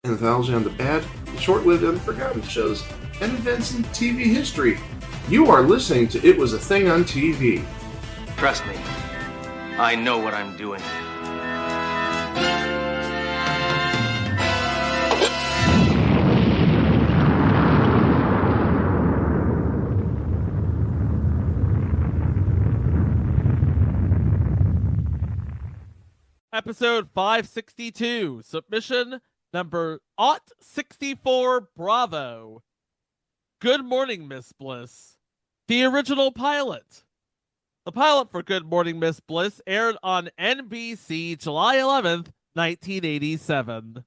Anthology on the bad, short-lived, and forgotten shows and events in TV history. You are listening to It Was a Thing on TV. Trust me, I know what I'm doing. Episode 562, submission number 64 Bravo. Good Morning, Miss Bliss. The original pilot. The pilot for Good Morning, Miss Bliss aired on NBC July 11th, 1987.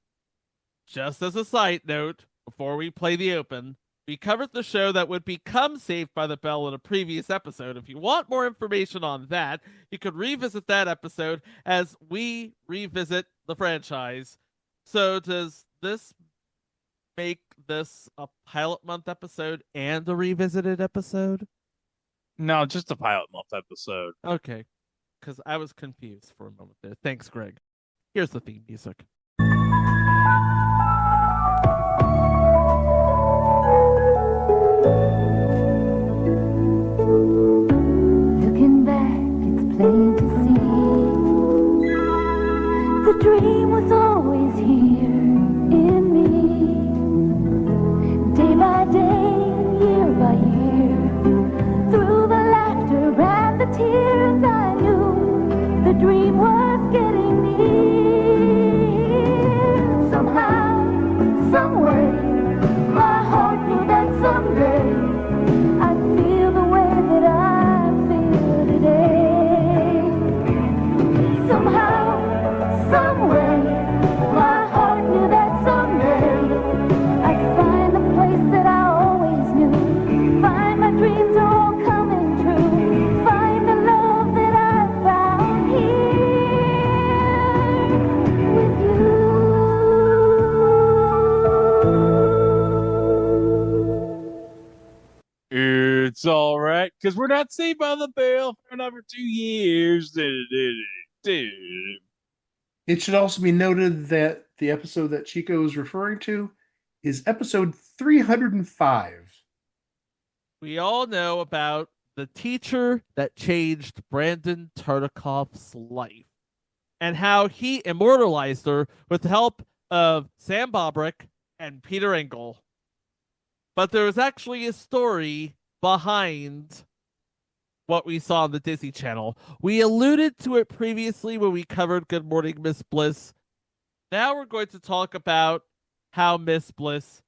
Just as a side note, before we play the open, we covered the show that would become Saved by the Bell in a previous episode. If you want more information on that, you could revisit that episode as we revisit the franchise. So does this make this a pilot month episode and a revisited episode? No, just a pilot month episode. Okay, because I was confused for a moment there. Thanks, Greg. Here's the theme music. Looking back, it's plain to see the dream was always here in me. Day by day, year by year, through the laughter and the tears, I knew the dream was getting near. Somehow, some way, my heart knew that someday I'd feel the way that I feel today. Somehow, some way, my heart knew that someday I'd find the place that I always knew. Find my dreams are all coming true. Find the love that I found here with you. It's all right, because we're not Saved by the Bell for another 2 years. It should also be noted that the episode that Chico is referring to is episode 305. We all know about the teacher that changed Brandon Tartikoff's life and how he immortalized her with the help of Sam Bobrick and Peter Engel. But there was actually a story behind what we saw on the Disney Channel. We alluded to it previously when we covered Good Morning, Miss Bliss. Now we're going to talk about how Miss Bliss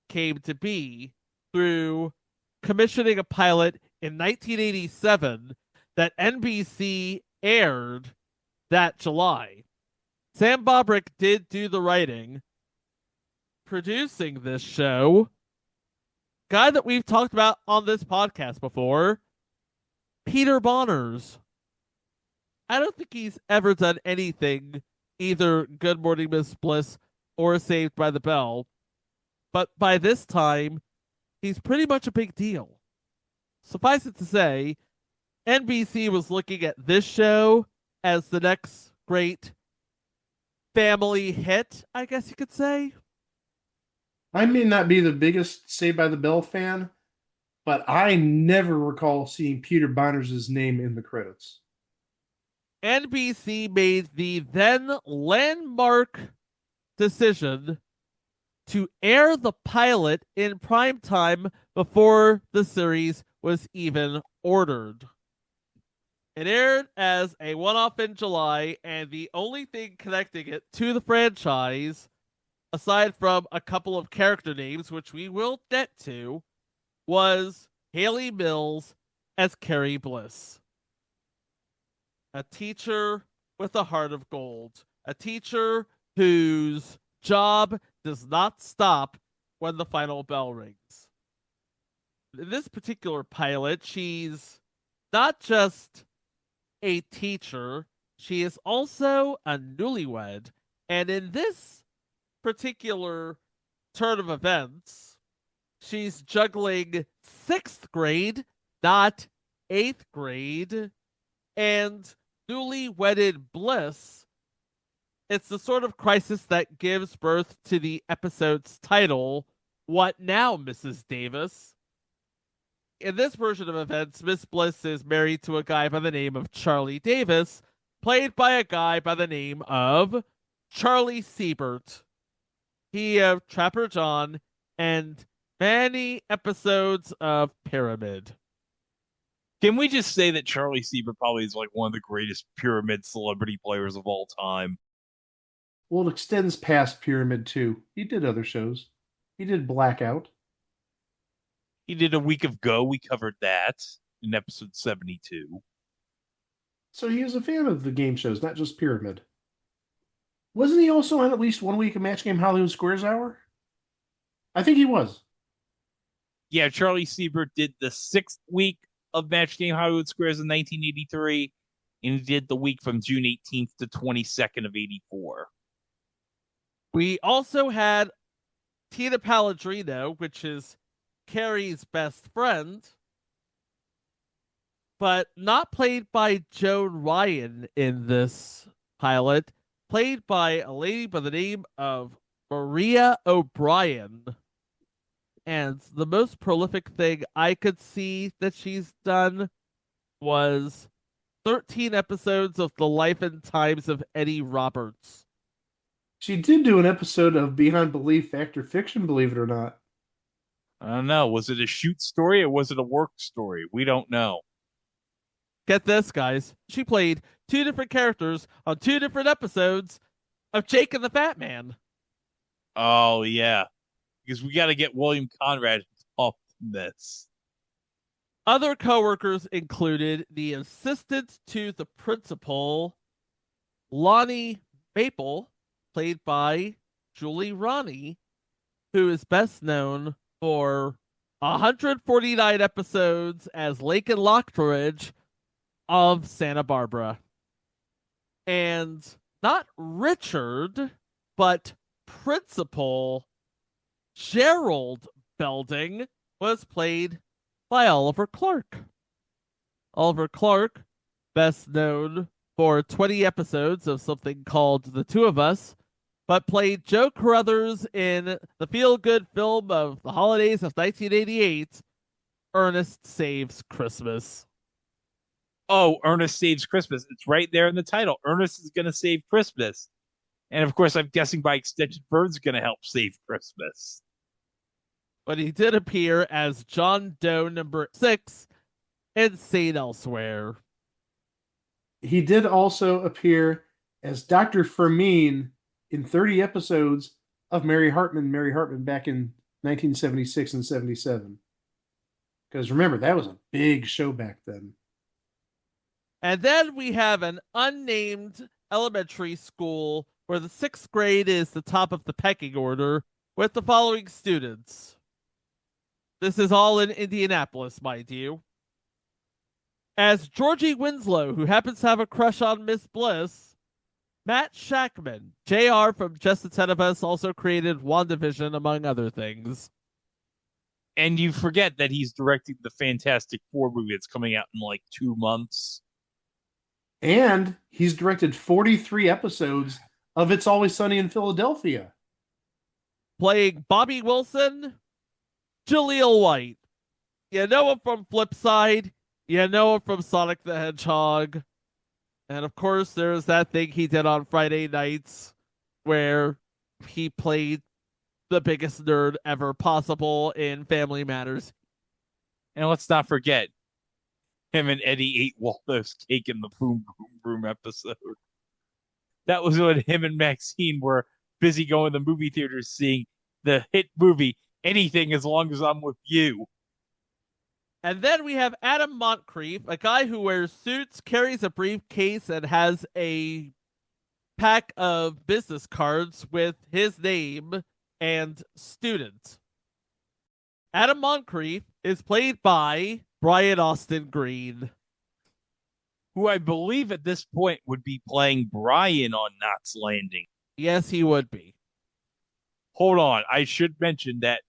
came to be through commissioning a pilot in 1987 that NBC aired that July. Sam Bobrick did do the writing. Producing this show, guy that we've talked about on this podcast before, Peter Bonners. I don't think he's ever done anything, either Good Morning Miss Bliss or Saved by the Bell, but by this time, he's pretty much a big deal. Suffice it to say, NBC was looking at this show as the next great family hit, I guess you could say. I may not be the biggest Saved by the Bell fan, but I never recall seeing Peter Bonners' name in the credits. NBC made the then landmark decision to air the pilot in primetime before the series was even ordered. It aired as a one-off in July, and the only thing connecting it to the franchise, aside from a couple of character names, which we will get to, was Haley Mills as Carrie Bliss. A teacher with a heart of gold. A teacher whose job does not stop when the final bell rings. In this particular pilot, she's not just a teacher, she is also a newlywed. And in this particular turn of events, she's juggling 6th grade, not 8th grade, and newly wedded Bliss It's the sort of crisis that gives birth to the episode's title, What Now, Mrs. Davis? In this version of events, Miss Bliss is married to a guy by the name of Charlie Davis, played by a guy by the name of Charlie Siebert. He of Trapper John and many episodes of Pyramid. Can we just say that Charlie Siebert probably is like one of the greatest pyramid celebrity players of all time? Well, it extends past Pyramid too. He did other shows. He did Blackout. He did A Week of Go. We covered that in episode 72. So he was a fan of the game shows, not just Pyramid. Wasn't he also on at least 1 week of Match Game Hollywood Squares Hour? I think he was. Yeah, Charlie Siebert did the 6th week of Match Game Hollywood Squares in 1983, and he did the week from June 18th to 22nd of 84. We also had Tina Palladrino, which is Carrie's best friend, but not played by Joan Ryan in this pilot, played by a lady by the name of Maria O'Brien. And the most prolific thing I could see that she's done was 13 episodes of The Life and Times of Eddie Roberts. She did do an episode of Beyond Belief, Fact or Fiction, believe it or not. I don't know. Was it a shoot story or was it a work story? We don't know. Get this, guys. She played 2 different characters on 2 different episodes of Jake and the Fat Man. Oh, yeah. Because we got to get William Conrad involved in this. Other coworkers included the assistant to the principal, Lonnie Maple, played by Julie Ronnie, who is best known for 149 episodes as Lake and Lockridge of Santa Barbara. And not Richard, but Principal Gerald Belding was played by Oliver Clark. Oliver Clark, best known for 20 episodes of something called The Two of Us, but played Joe Carruthers in the feel-good film of the holidays of 1988, Ernest Saves Christmas. Oh, Ernest Saves Christmas. It's right there in the title. Ernest is going to save Christmas. And of course, I'm guessing by extension, Vern's going to help save Christmas. But he did appear as John Doe number 6 in Saint Elsewhere. He did also appear as Dr. Fermin in 30 episodes of Mary Hartman back in 1976 and 77. Because remember, that was a big show back then. And then we have an unnamed elementary school where the 6th grade is the top of the pecking order with the following students. This is all in Indianapolis, mind you. As Georgie Winslow, who happens to have a crush on Miss Bliss, Matt Shackman, JR from Just the Ten of Us, also created WandaVision, among other things. And you forget that he's directing the Fantastic Four movie that's coming out in like 2 months. And he's directed 43 episodes of It's Always Sunny in Philadelphia. Playing Bobby Wilson, Jaleel White. You know him from Flipside. You know him from Sonic the Hedgehog. And of course, there's that thing he did on Friday nights where he played the biggest nerd ever possible in Family Matters. And let's not forget, him and Eddie ate Waldo's cake in the Boom Boom Room episode. That was when him and Maxine were busy going to the movie theaters seeing the hit movie, Anything As Long As I'm With You. And then we have Adam Moncrief, a guy who wears suits, carries a briefcase, and has a pack of business cards with his name and student. Adam Moncrief is played by Brian Austin Green, Who I believe at this point would be playing Brian on Knots Landing. Yes, he would be. Hold on, I should mention that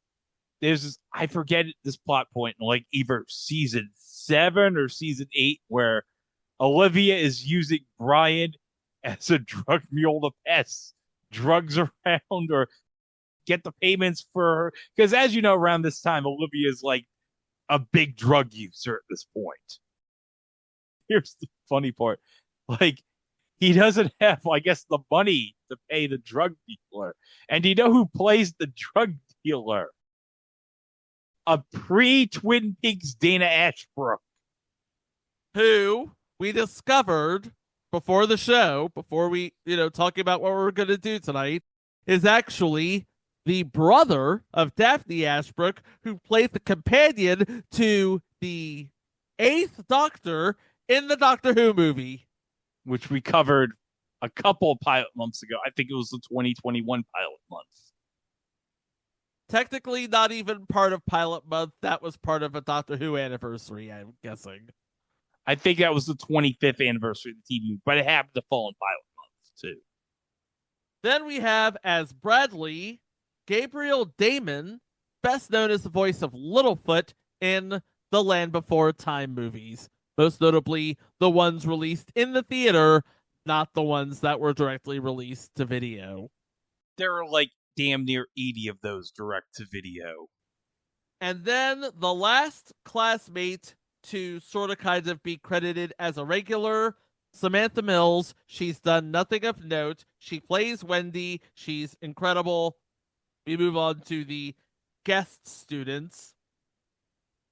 there's this, I forget this plot point in like either season 7 or season 8 where Olivia is using Brian as a drug mule to pass drugs around or get the payments for her. Because as you know, around this time, Olivia is like a big drug user at this point. Here's the funny part. Like, he doesn't have, I guess, the money to pay the drug dealer. And do you know who plays the drug dealer? A pre-Twin Peaks Dana Ashbrook. Who we discovered before the show, before we, talking about what we're going to do tonight, is actually the brother of Daphne Ashbrook, who played the companion to the 8th Doctor in the Doctor Who movie. Which we covered a couple of pilot months ago. I think it was the 2021 pilot month. Technically not even part of pilot month. That was part of a Doctor Who anniversary, I'm guessing. I think that was the 25th anniversary of the TV, but it happened to fall in pilot month, too. Then we have, as Bradley, Gabriel Damon, best known as the voice of Littlefoot in the Land Before Time movies. Most notably, the ones released in the theater, not the ones that were directly released to video. There are like damn near 80 of those direct to video. And then the last classmate to sort of kind of be credited as a regular, Samantha Mills. She's done nothing of note. She plays Wendy. She's incredible. We move on to the guest students.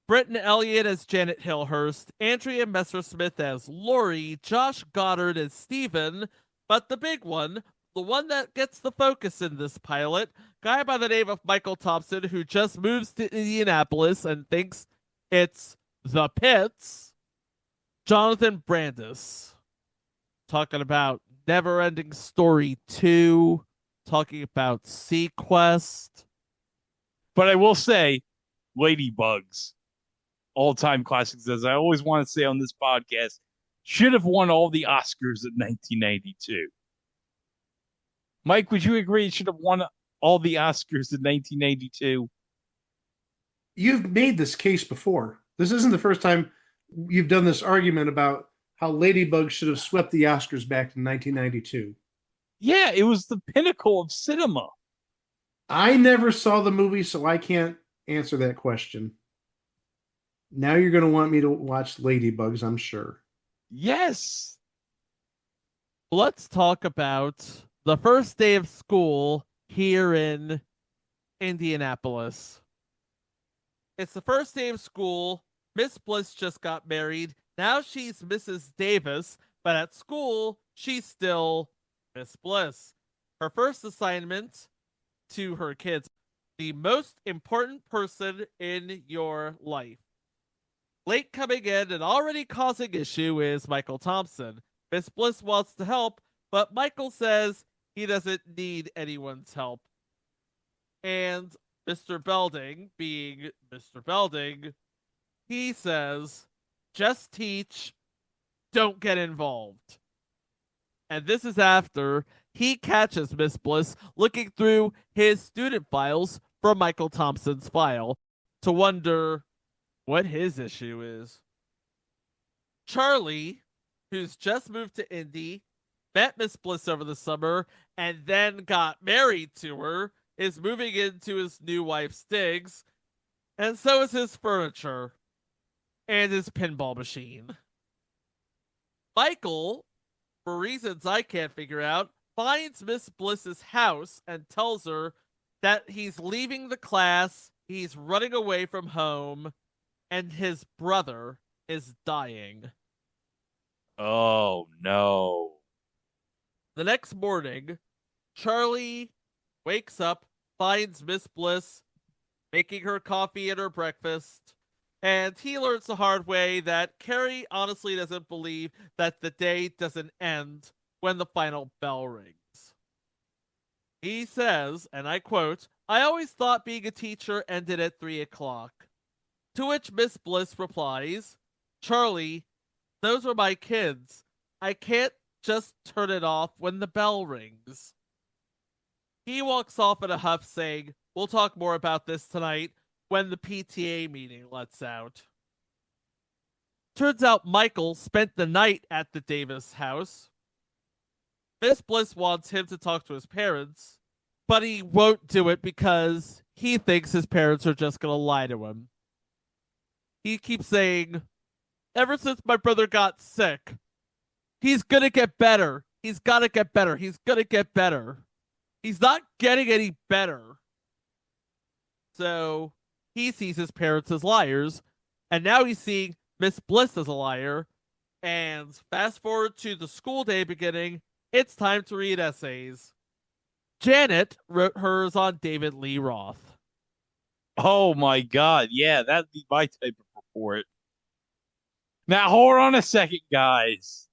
Britton Elliott as Janet Hillhurst, Andrea Messersmith as Laurie, Josh Goddard as Stephen, but the big one, the one that gets the focus in this pilot, guy by the name of Michael Thompson, who just moves to Indianapolis and thinks it's the pits, Jonathan Brandis. Talking about Neverending Story 2, talking about Sequest. But I will say, Ladybugs, all-time classics, as I always want to say on this podcast, should have won all the Oscars in 1992. Mike, would you agree it should have won all the Oscars in 1992? You've made this case before. This isn't the first time you've done this argument about how Ladybug should have swept the Oscars back in 1992. Yeah, it was the pinnacle of cinema. I never saw the movie, so I can't answer that question. Now you're going to want me to watch Ladybugs, I'm sure. Yes. Let's talk about the first day of school here in Indianapolis. It's the first day of school. Miss Bliss just got married. Now she's Mrs. Davis, but at school, she's still Miss Bliss. Her first assignment to her kids, the most important person in your life. Late coming in and already causing issue is Michael Thompson. Miss Bliss wants to help, but Michael says he doesn't need anyone's help. And Mr. Belding, being Mr. Belding, he says, just teach, don't get involved. And this is after he catches Miss Bliss looking through his student files from Michael Thompson's file to wonder what his issue is. Charlie, who's just moved to Indy, met Miss Bliss over the summer, and then got married to her, is moving into his new wife Stiggs, and so is his furniture and his pinball machine. Michael, for reasons I can't figure out, finds Miss Bliss's house and tells her that he's leaving the class, he's running away from home, and his brother is dying. Oh, no. The next morning, Charlie wakes up, finds Miss Bliss making her coffee and her breakfast, and he learns the hard way that Carrie honestly doesn't believe that the day doesn't end when the final bell rings. He says, and I quote, "I always thought being a teacher ended at 3 o'clock. To which Miss Bliss replies, "Charlie, those are my kids. I can't just turn it off when the bell rings." He walks off in a huff saying, "We'll talk more about this tonight when the PTA meeting lets out." Turns out Michael spent the night at the Davis house. Miss Bliss wants him to talk to his parents, but he won't do it because he thinks his parents are just going to lie to him. He keeps saying, ever since my brother got sick, he's going to get better. He's got to get better. He's going to get better. He's not getting any better. So he sees his parents as liars, and now he's seeing Miss Bliss as a liar. And fast forward to the school day beginning, it's time to read essays. Janet wrote hers on David Lee Roth. Oh my God. Yeah, that'd be my type of report. Now, hold on a second, guys.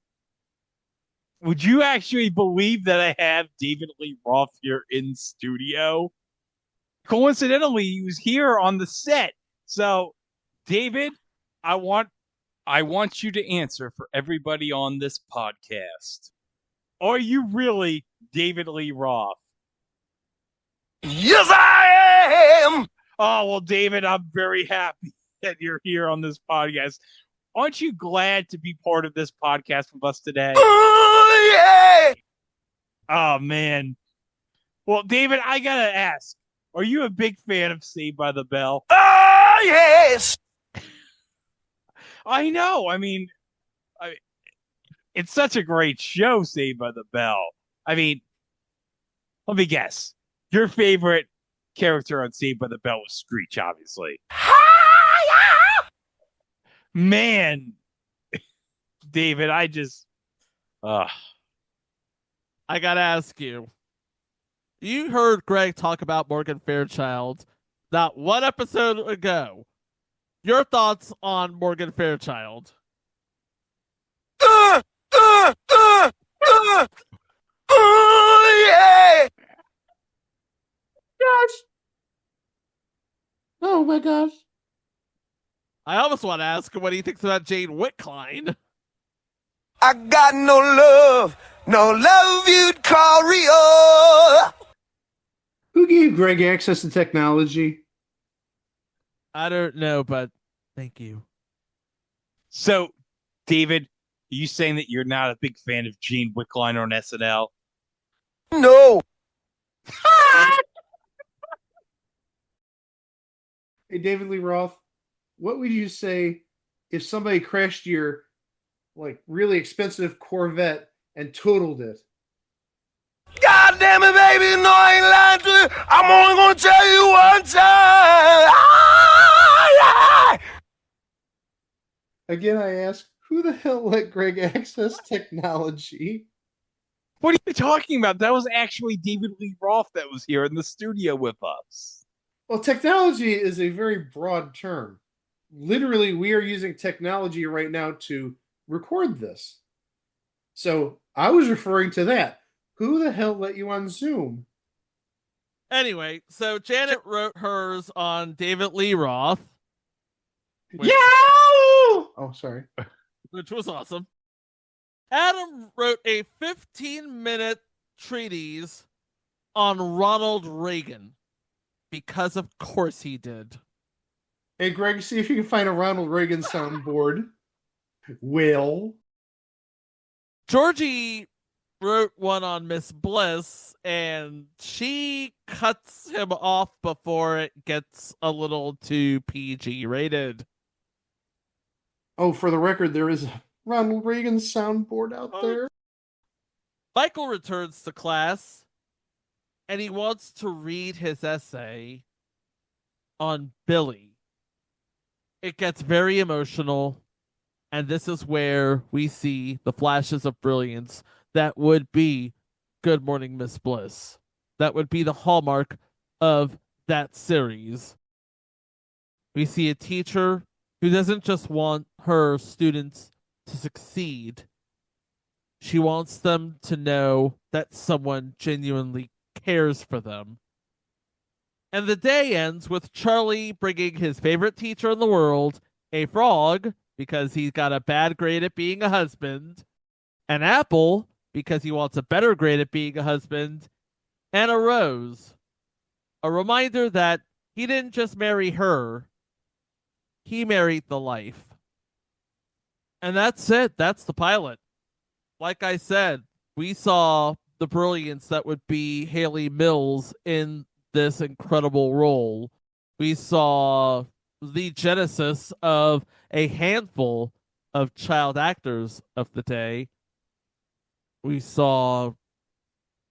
Would you actually believe that I have David Lee Roth here in studio? Coincidentally, he was here on the set. So, David, I want you to answer for everybody on this podcast. Are you really David Lee Roth? Yes, I am. Oh, well, David, I'm very happy that you're here on this podcast. Aren't you glad to be part of this podcast with us today? Oh, yeah. Oh, man. Well, David, I gotta ask, are you a big fan of Saved by the Bell? Oh, yes. I know. I mean, it's such a great show, Saved by the Bell. I mean, let me guess. Your favorite character on Saved by the Bell was Screech, obviously. Man, David, I gotta ask you. You heard Greg talk about Morgan Fairchild not one episode ago. Your thoughts on Morgan Fairchild? Oh, yeah. Gosh. Oh my gosh. I almost want to ask him what he thinks about Jane Whitkline. I got no love you'd call real. Who gave Greg access to technology? I don't know, but thank you. So, David, are you saying that you're not a big fan of Gene Wickline on SNL? No. Hey, David Lee Roth, what would you say if somebody crashed your really expensive Corvette and totaled it? God damn it, baby, no, I ain't lying to you. I'm only gonna tell you one time. Ah, yeah. Again, I ask, who the hell let Greg access technology? What are you talking about? That was actually David Lee Roth that was here in the studio with us. Well, technology is a very broad term. Literally, we are using technology right now to record this. So I was referring to that. Who the hell let you on Zoom? Anyway, so Janet wrote hers on David Lee Roth. Yeah! Oh, sorry. Which was awesome. Adam wrote a 15-minute treatise on Ronald Reagan. Because of course he did. Hey, Greg, see if you can find a Ronald Reagan soundboard. Will. Georgie wrote one on Miss Bliss, and she cuts him off before it gets a little too PG rated. Oh, for the record, there is a Ronald Reagan soundboard out there. Michael returns to class, and he wants to read his essay on Billy. It gets very emotional, and this is where we see the flashes of brilliance that would be Good Morning, Miss Bliss. That would be the hallmark of that series. We see a teacher who doesn't just want her students to succeed. She wants them to know that someone genuinely cares for them. And the day ends with Charlie bringing his favorite teacher in the world, a frog, because he's got a bad grade at being a husband, an apple, because he wants a better grade at being a husband, and a rose. A reminder that he didn't just marry her, he married the life. And that's it. That's the pilot. Like I said, We saw the brilliance that would be Haley Mills in this incredible role. We saw the genesis of a handful of child actors of the day. We saw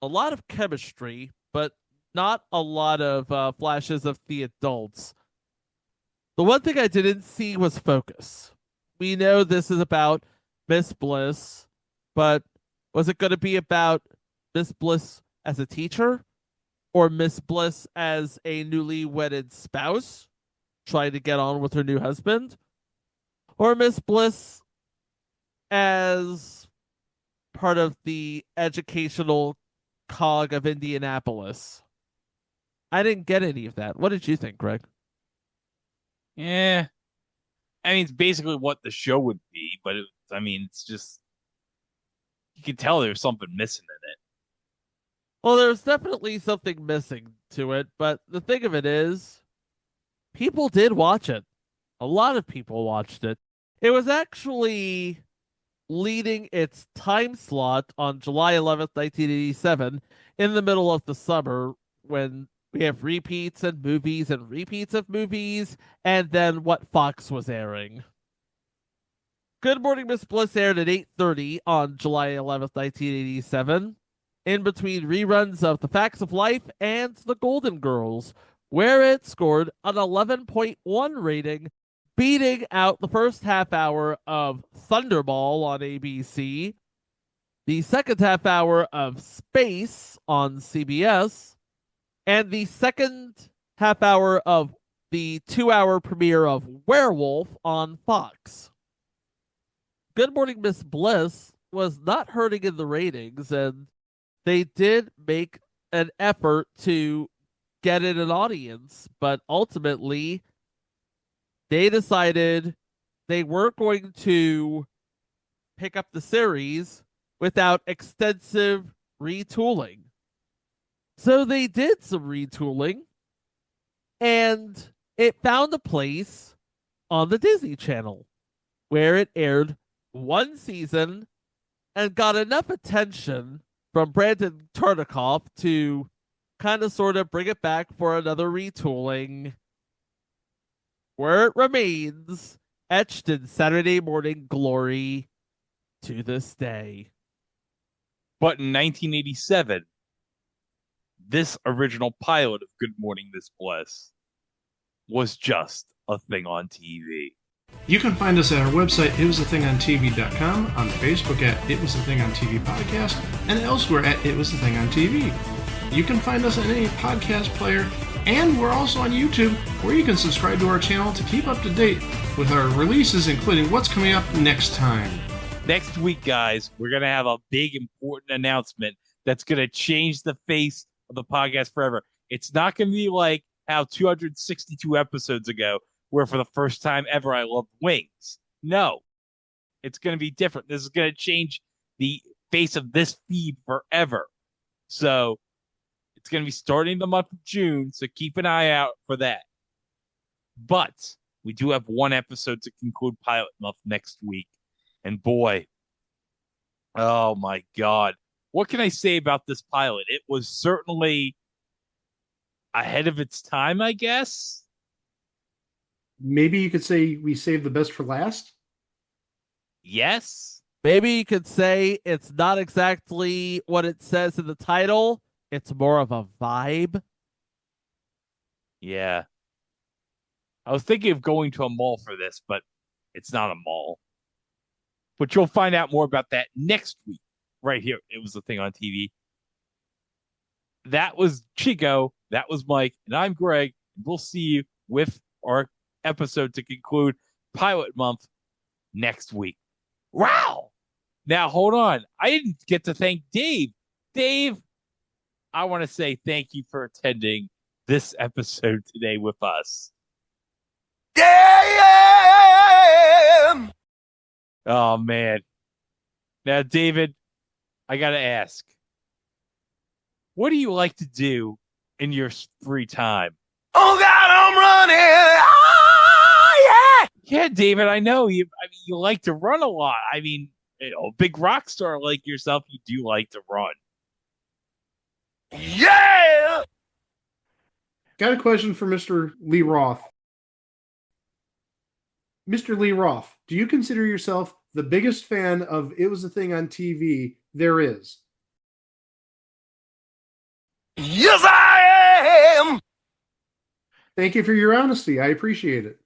a lot of chemistry, but not a lot of flashes of the adults. The one thing I didn't see was focus. We know this is about Miss Bliss, but was it going to be about Miss Bliss as a teacher or Miss Bliss as a newly wedded spouse trying to get on with her new husband? Or Miss Bliss as part of the educational cog of Indianapolis? I didn't get any of that. What did you think, Greg? Yeah. I mean, it's basically what the show would be, but it's just, you can tell there's something missing in it. Well, there's definitely something missing to it, but the thing of it is, people did watch it. A lot of people watched it. It was actually leading its time slot on July 11th, 1987, in the middle of the summer when we have repeats and movies and repeats of movies, and then what Fox was airing. Good Morning Miss Bliss aired at 8:30 on July 11th, 1987, in between reruns of The Facts of Life and The Golden Girls, where it scored an 11.1 rating, beating out the first half hour of Thunderball on ABC, the second half hour of Space on CBS, and the second half hour of the 2-hour premiere of Werewolf on Fox. Good Morning Miss Bliss was not hurting in the ratings, and they did make an effort to get it an audience, but ultimately they decided they weren't going to pick up the series without extensive retooling. So they did some retooling, and it found a place on the Disney Channel, where it aired one season and got enough attention from Brandon Tartikoff to kind of sort of bring it back for another retooling, where it remains etched in Saturday morning glory to this day. But in 1987, this original pilot of Good Morning Miss Bliss was just a thing on TV. You can find us at our website, itwasathingontv.com, on Facebook at It Was a Thing on TV Podcast, and elsewhere at It Was a Thing on TV. You can find us on any podcast player, and we're also on YouTube, where you can subscribe to our channel to keep up to date with our releases, including what's coming up next time. Next week, guys, we're going to have a big, important announcement that's going to change the face of the podcast forever. It's not going to be like how 262 episodes ago, where for the first time ever I loved wings. No, it's going to be different. This is going to change the face of this feed forever. So it's going to be starting the month of June, so keep an eye out for that. But we do have one episode to conclude Pilot Month next week. And boy, oh my God. What can I say about this pilot? It was certainly ahead of its time, I guess. Maybe you could say we saved the best for last? Yes. Maybe you could say it's not exactly what it says in the title. It's more of a vibe. Yeah. I was thinking of going to a mall for this, but it's not a mall. But you'll find out more about that next week, right here. It Was a Thing on TV. That was Chico. That was Mike. And I'm Greg. We'll see you with our episode to conclude Pilot Month next week. Wow. Now, hold on. I didn't get to thank Dave. Dave, I want to say thank you for attending this episode today with us. Damn! Oh, man. Now, David, I got to ask, what do you like to do in your free time? Oh, God, I'm running! Ah, yeah! Yeah, David, I know you like to run a lot. I mean, A big rock star like yourself, you do like to run. Yeah! Got a question for Mr. Lee Roth. Mr. Lee Roth, do you consider yourself the biggest fan of It Was a Thing on TV there is? Yes, I am! Thank you for your honesty. I appreciate it.